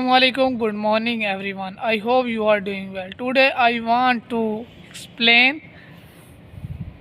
Assalamu alaikum. Good morning, everyone. I hope you are doing well. Today, I want to explain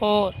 4،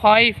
5،